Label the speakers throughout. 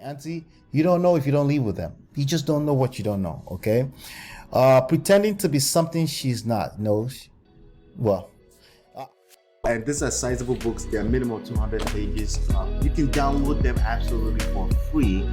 Speaker 1: auntie, you don't know if you don't live with them. You just don't know what you don't know, okay? Pretending to be something she's not. No, well. And these are sizable books. They're minimum 200 pages. You can download them absolutely for free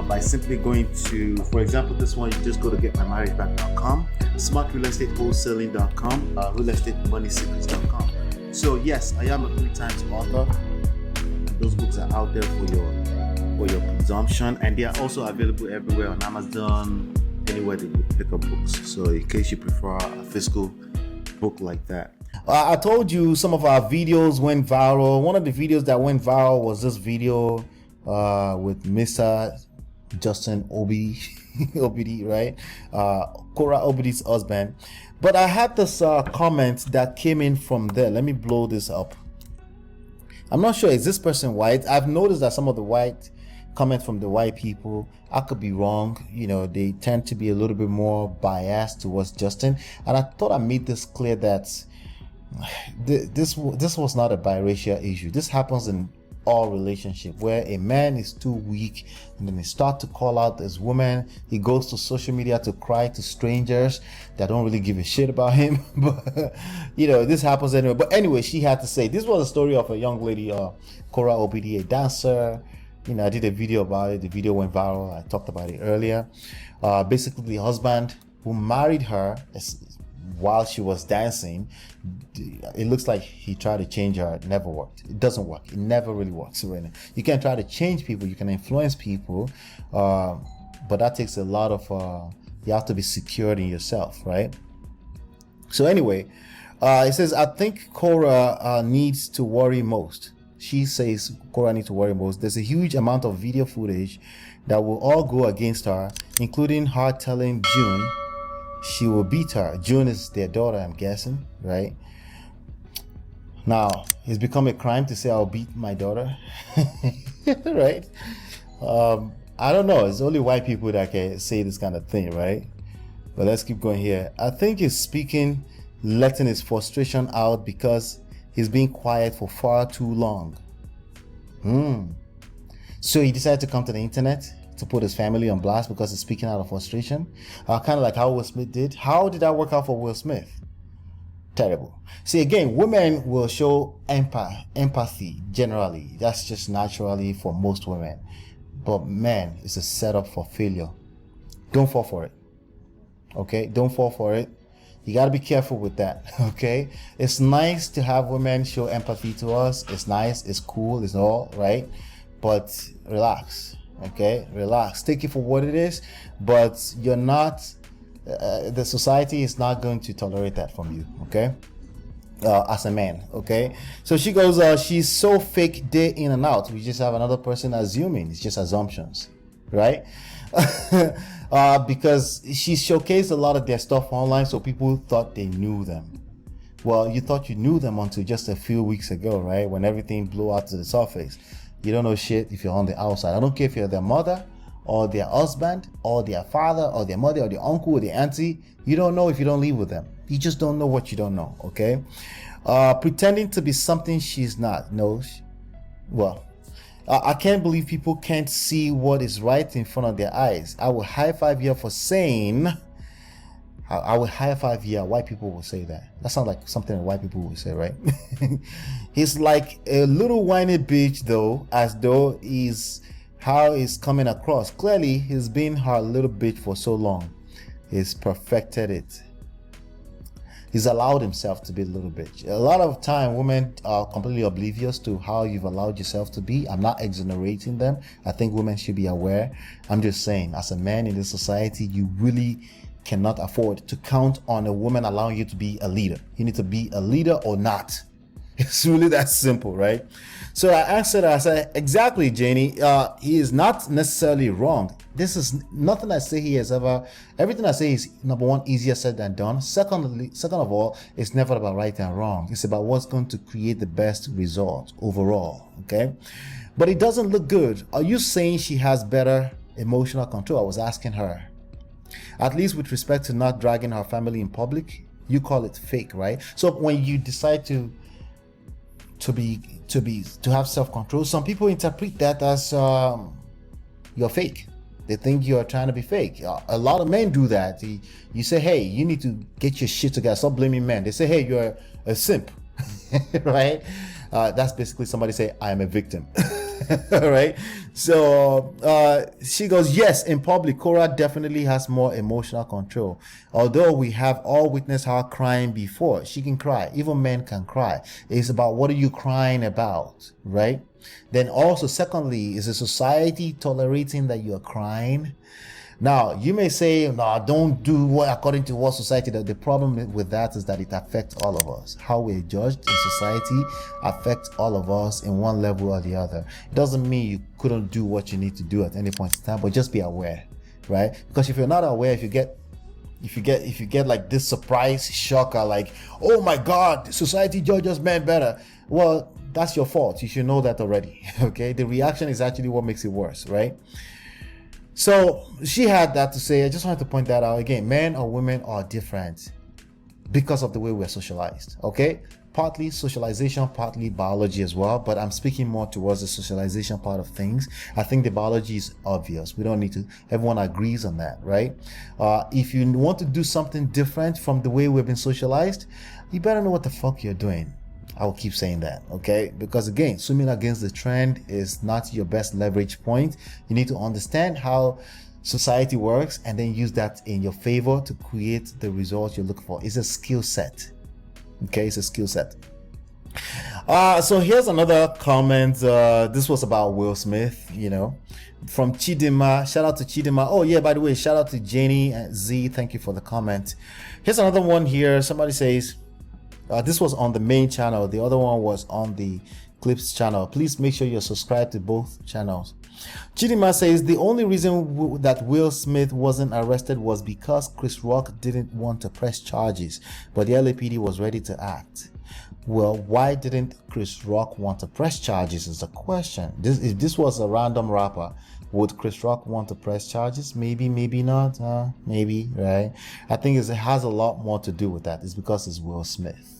Speaker 1: by simply going to, for example, this one, you just go to getmymarriageback.com, smartrealestatewholesaling.com, realestatemoneysecrets.com. So yes, I am a 3 times author. Those books are out there for your consumption, and they are also available everywhere on Amazon, anywhere that you pick up books. So in case you prefer a physical book like that. I told you some of our videos went viral. One of the videos that went viral was this video with Mr. Justin Obidi, right? KORRA Obidi's husband. But I had this comment that came in from there. Let me blow this up. I'm not sure, is this person white? I've noticed that some of the white comments from the white people, I could be wrong, you know, they tend to be a little bit more biased towards Justin. And I thought I made this clear that this was not a biracial issue. This happens in all relationship where a man is too weak and then he starts to call out his woman. He goes to social media to cry to strangers that don't really give a shit about him. But you know, this happens anyway. But anyway, she had to say, this was a story of a young lady, KORRA Obidi, a dancer. You know, I did a video about it. The video went viral. I talked about it earlier. Basically, the husband who married her while she was dancing, it looks like he tried to change her. It never worked. It doesn't work. It never really works. Right? You can try to change people. You can influence people, but that takes a lot of. You have to be secured in yourself, right? So anyway, it says, I think KORRA needs to worry most. She says KORRA needs to worry most. There's a huge amount of video footage that will all go against her, including her telling June she will beat her. June is their daughter, I'm guessing, right? Now, it's become a crime to say I'll beat my daughter, right? I don't know. It's only white people that can say this kind of thing, right? But let's keep going here. I think he's speaking, letting his frustration out because he's been quiet for far too long. So he decided to come to the internet to put his family on blast because he's speaking out of frustration. Kind of like how Will Smith did. How did that work out for Will Smith? Terrible. See, again, women will show empathy generally. That's just naturally for most women. But men, it's a setup for failure. Don't fall for it. Okay? Don't fall for it. You got to be careful with that. Okay? It's nice to have women show empathy to us. It's nice. It's cool. It's all right. But relax. Okay? Relax. Take it for what it is. But you're not... the society is not going to tolerate that from you. Okay? As a man. Okay? So she goes, she's so fake day in and out. We just have another person assuming. It's just assumptions. Right? Because she showcased a lot of their stuff online, so people thought they knew them. Well, you thought you knew them until just a few weeks ago, right? When everything blew out to the surface. You don't know shit if you're on the outside. I don't care if you're their mother or their husband or their father or their mother or their uncle or their auntie. You don't know if you don't live with them. You just don't know what you don't know, okay? Pretending to be something she's not. No, well, I can't believe people can't see what is right in front of their eyes. I will high five you for saying, I will high five you. White people will say that. That sounds like something that white people will say, right? He's like a little whiny bitch though, as though he's how he's coming across. Clearly, he's been her little bitch for so long. He's perfected it. He's allowed himself to be a little bitch. A lot of time, women are completely oblivious to how you've allowed yourself to be. I'm not exonerating them. I think women should be aware. I'm just saying, as a man in this society, you really cannot afford to count on a woman allowing you to be a leader. You need to be a leader or not. It's really that simple, right? So I answered her, I said, exactly, Janie. He is not necessarily wrong. This is nothing I say he has ever, everything I say is, number one, easier said than done. Second of all, it's never about right and wrong. It's about what's going to create the best result overall, okay? But it doesn't look good. Are you saying she has better emotional control? I was asking her. At least with respect to not dragging her family in public, you call it fake, right? So when you decide to have self-control, some people interpret that as
Speaker 2: you're fake. They think you're trying to be fake. A lot of men do that. You say, hey, you need to get your shit together. Stop blaming men. They say, hey, you're a simp, right? That's basically somebody say, I am a victim. Right? So she goes, yes, in public, KORRA definitely has more emotional control. Although we have all witnessed her crying before. She can cry. Even men can cry. It's about what are you crying about, right? Then also, secondly, is the society tolerating that you're crying? Now, you may say, no, don't do what according to what society. The problem with that is that it affects all of us. How we're judged in society affects all of us in one level or the other. It doesn't mean you couldn't do what you need to do at any point in time, but just be aware, right? Because if you're not aware, if you get like this surprise shocker, like, oh my God, society judges men better. Well, that's your fault. You should know that already. Okay. The reaction is actually what makes it worse, right? So she had that to say. I just wanted to point that out again. Men or women are different because of the way we're socialized. Okay. Partly socialization, partly biology as well, but I'm speaking more towards the socialization part of things. I think the biology is obvious. We don't need to, everyone agrees on that, right? If you want to do something different from the way we've been socialized, you better know what the fuck you're doing. I will keep saying that, okay? Because again, swimming against the trend is not your best leverage point. You need to understand how society works and then use that in your favor to create the results you're looking for. It's a skill set. Okay, it's a skill set. So here's another comment. This was about Will Smith, you know, from Chidima. Shout out to Chidima. Oh yeah, by the way, shout out to Jenny and Z. Thank you for the comment. Here's another one here. Somebody says, this was on the main channel. The other one was on the Clips channel. Please make sure you're subscribed to both channels. Chidima says the only reason that Will Smith wasn't arrested was because Chris Rock didn't want to press charges, but the LAPD was ready to act. Well, why didn't Chris Rock want to press charges is the question. If this was a random rapper, would Chris Rock want to press charges? Maybe, maybe not. Maybe, right? I think it has a lot more to do with that. It's because it's Will Smith.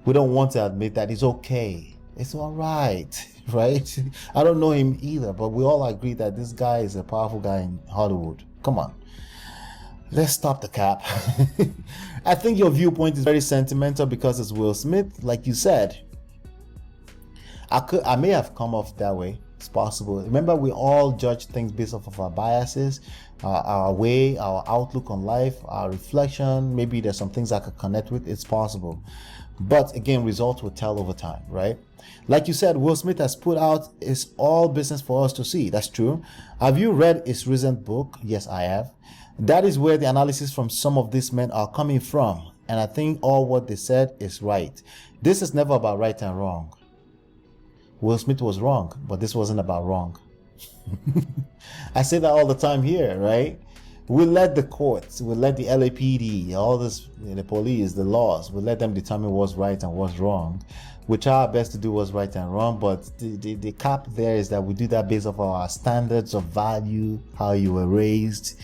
Speaker 2: We don't want to admit that it's okay. It's all right, right? I don't know him either, but we all agree that this guy is a powerful guy in Hollywood. Come on. Let's stop the cap. I think your viewpoint is very sentimental because it's Will Smith. Like you said, I may have come off that way. It's possible. Remember, we all judge things based off of our biases, our way, our outlook on life, our reflection. Maybe there's some things I could connect with. It's possible. But again, results will tell over time, right? Like you said, Will Smith has put out It's All Business for Us to See. That's true. Have you read his recent book? Yes, I have. That is where the analysis from some of these men are coming from. And I think all what they said is right. This is never about right and wrong. Will Smith was wrong, but this wasn't about wrong. I say that all the time here, right? We let the courts, we let the LAPD, all this, the police, the laws, we let them determine what's right and what's wrong. We try our best to do what's right and wrong, but the cap there is that we do that based off our standards of value, how you were raised,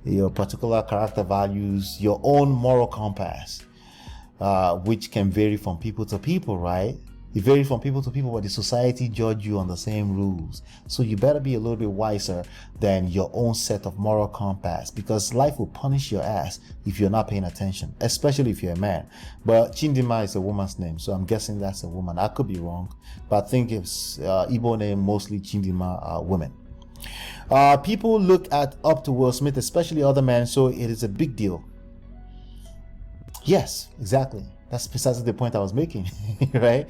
Speaker 2: your particular character values, your own moral compass, which can vary from people to people, right? It varies from people to people, but the society judge you on the same rules. So you better be a little bit wiser than your own set of moral compass, because life will punish your ass if you're not paying attention, especially if you're a man. But Chindima is a woman's name, so I'm guessing that's a woman. I could be wrong, but I think it's Igbo name, mostly Chindima are women. People look up to Will Smith, especially other men, so it is a big deal. Yes, exactly. That's precisely the point I was making, right?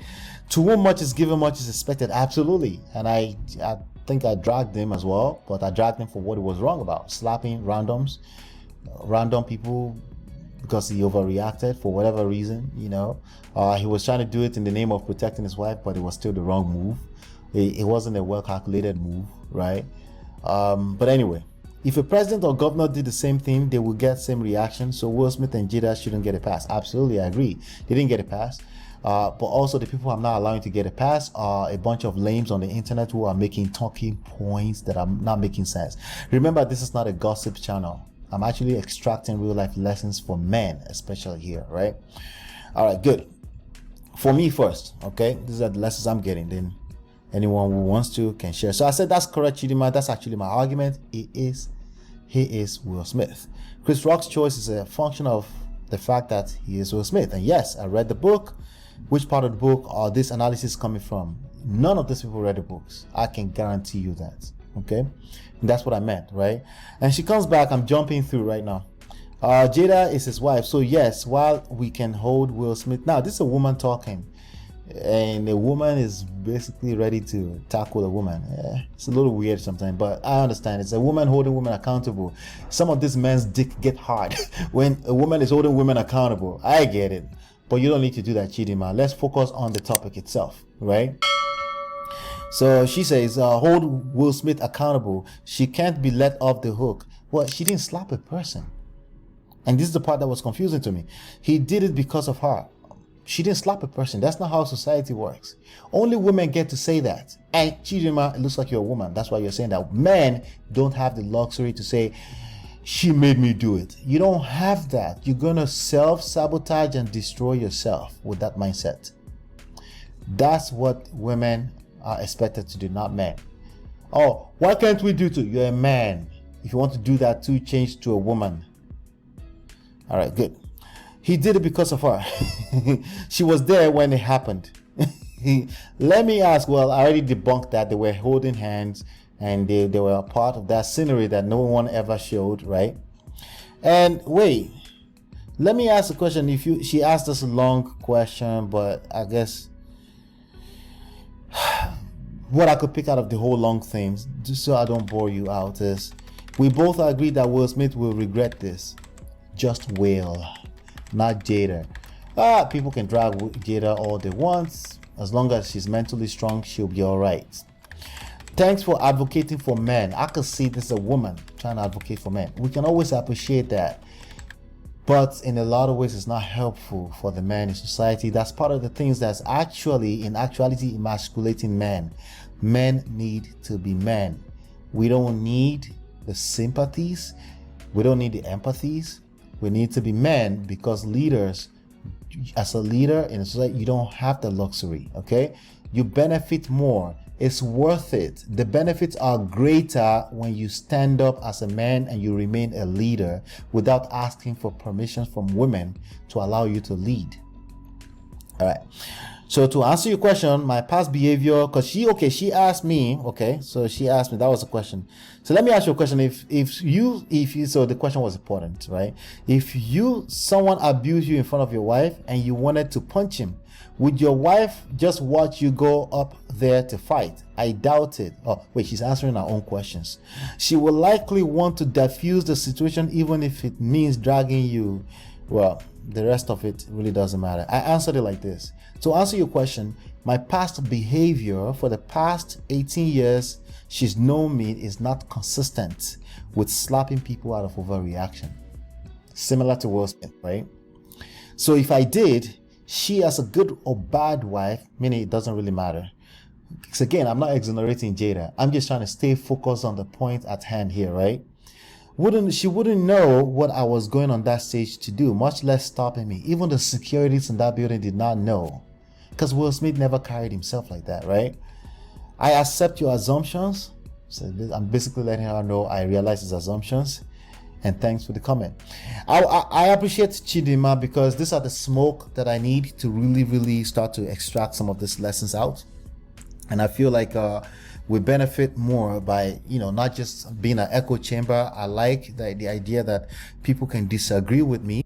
Speaker 2: To whom much is given, much is expected. Absolutely. And I think I dragged him as well, but I dragged him for what he was wrong about. Slapping random people because he overreacted for whatever reason, you know. He was trying to do it in the name of protecting his wife, but it was still the wrong move. It wasn't a well-calculated move, right? But anyway, if a president or governor did the same thing, they would get same reaction. So Will Smith and Jada shouldn't get a pass. Absolutely, I agree. They didn't get a pass. But also the people I'm not allowing to get a pass are a bunch of lames on the internet who are making talking points that are not making sense. Remember, this is not a gossip channel. I'm actually extracting real life lessons for men, especially here, right? All right, good. For me first, okay? These are the lessons I'm getting. Then Anyone who wants to can share. So I said that's correct, Chidima. That's actually my argument. He is Will Smith. Chris Rock's choice is a function of the fact that he is Will Smith. And yes, I read the book. Which part of the book are this analysis coming from? None of these people read the books. I can guarantee you that. Okay? And that's what I meant, right? And she comes back. I'm jumping through right now. Jada is his wife. So yes, while we can hold Will Smith. Now, this is a woman talking. And a woman is basically ready to tackle a woman. It's a little weird sometimes, but I understand. It's a woman holding women accountable. Some of these men's dick get hard when a woman is holding women accountable. I get it, but you don't need to do that, Chidima. Let's focus on the topic itself, right? So she says, hold Will Smith accountable. She can't be let off the hook. Well, she didn't slap a person. And this is the part that was confusing to me. He did it because of her. She didn't slap a person. That's not how society works. Only women get to say that. And Chidima, it looks like you're a woman. That's why you're saying that. Men don't have the luxury to say, she made me do it. You don't have that. You're going to self-sabotage and destroy yourself with that mindset. That's what women are expected to do, not men. Oh, why can't we do it? You're a man. If you want to do that too, change to a woman. All right, good. He did it because of her. She was there when it happened. Let me ask, well, I already debunked that. They were holding hands and they were a part of that scenery that no one ever showed, right? And wait, let me ask a question. She asked us a long question, but I guess what I could pick out of the whole long thing, just so I don't bore you out, is we both agree that Will Smith will regret this. Just Will. Not Jada. People can drag Jada all they want. As long as she's mentally strong, she'll be all right. Thanks for advocating for men. I could see this as a woman trying to advocate for men. We can always appreciate that. But in a lot of ways, it's not helpful for the men in society. That's part of the things that's actually, in actuality, emasculating men. Men need to be men. We don't need the sympathies. We don't need the empathies. We need to be men, because leaders, as a leader in a society, you don't have the luxury, okay? You benefit more. It's worth it. The benefits are greater when you stand up as a man and you remain a leader without asking for permission from women to allow you to lead. All right. So to answer your question, my past behavior, because she asked me, okay, so she asked me, that was a question. So let me ask you a question. If you, so the question was important, right? If someone abused you in front of your wife and you wanted to punch him, would your wife just watch you go up there to fight? I doubt it. Oh, wait, she's answering her own questions. She will likely want to diffuse the situation, even if it means dragging you. Well, the rest of it really doesn't matter. I answered it like this. To answer your question, my past behavior for the past 18 years she's known me is not consistent with slapping people out of overreaction. Similar to Will Smith, right? So if I did, she as a good or bad wife, meaning it doesn't really matter. Because again, I'm not exonerating Jada. I'm just trying to stay focused on the point at hand here, right? She wouldn't know what I was going on that stage to do, much less stopping me. Even the securities in that building did not know, because Will Smith never carried himself like that, right? I accept your assumptions. So I'm basically letting her know I realize his assumptions. And thanks for the comment. I appreciate Chidima, because these are the smoke that I need to really start to extract some of these lessons out. And I feel like we benefit more by, not just being an echo chamber. I like the idea that people can disagree with me,